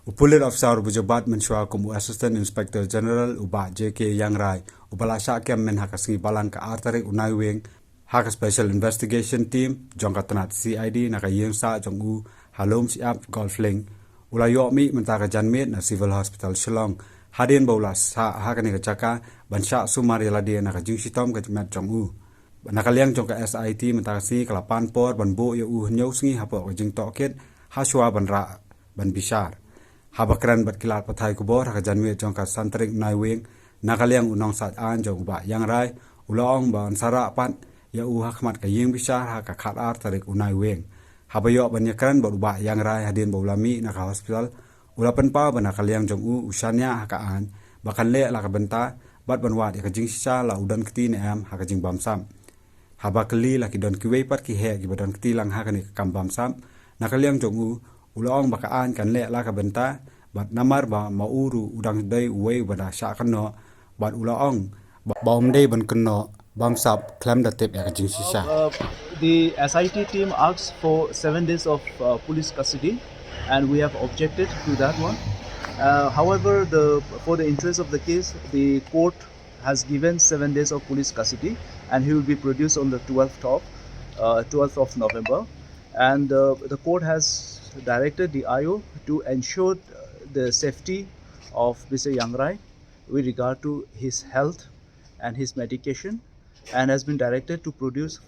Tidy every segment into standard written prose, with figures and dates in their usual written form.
Pulit Officer Bujabat Mensua Kumu Assistant Inspector General Uba JK Yang Rai Ubala Syakem Men Hakasngi Balan Ka Artari Unai Wing Haka Special Investigation Team Jongka Tanat CID Naka Yang Sa Jong U Halom Siap Golfling Ula Yokmi Mentaka Janmit na Civil Hospital Shillong Hadin Baulas Sa Hakani Kacaka Bansha Sumari Ladia Naka Jingsitom Kajimat Jong U Nakaliang Jongka SIT Mentaka Si Kalapan Por Banbo Yu Nyosngi Hapo Jing Tohkit Haswa Banra Ban Bishar Habakran bat kilat pathai kubor haka janmi jongka santrik naiwing nakaliang unong sat an jong ba yang rai ulong ba ansara pat ya u hakmat ka ying bisa haka khat ar tarik unai wing habayo banyakran ba ba yang rai hadin ba ulami naka hospital ulapan pa ba nakaliang jong u usanya haka an bakan le la ka benta bat banwat ya ka jing sisa la udan kti ne am haka jing bamsam habakli la ki don ki wei pat ki he ki badon kti lang haka ni kam bamsam nakaliang jong u ulong bakaan kan le la ka benta bat namar ba mauru udang dai uwe bada sha kanno bat ulong baum dai ban kanno bam sap klam da tep ya jing sisa The SIT team asks for 7 days of police custody, and we have objected to that one. However, for the interest of the case, the court has given 7 days of police custody, and he will be produced on the 12th of November. And the court has directed the IO to ensure the safety of Mr. Yangrai with regard to his health and his medication, and has been directed to produce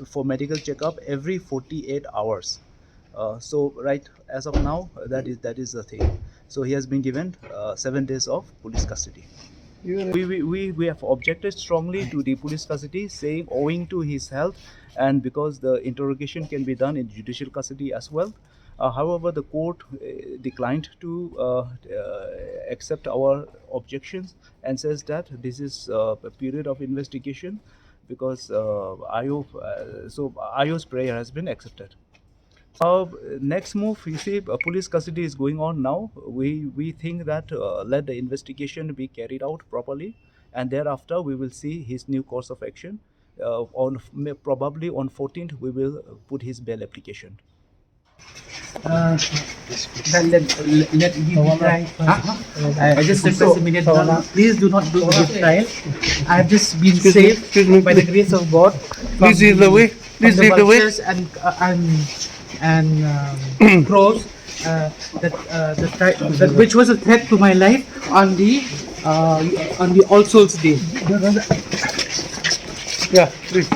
for medical checkup every 48 hours. So right as of now, that is the thing. So he has been given 7 days of police custody. We have objected strongly to the police custody, saying owing to his health and because the interrogation can be done in judicial custody as well. However, the court declined to accept our objections and says that this is a period of investigation because IO's prayer has been accepted. Next move, you see, police custody is going on now. We think that let the investigation be carried out properly, and thereafter we will see his new course of action. Probably on 14th we will put his bail application. Let me try. I just request immediate. Please do not do the trial. I have just been saved by the grace of God. Please leave the way. Please leave the way. And crows that which was a threat to my life on the All Souls Day. Yeah, please.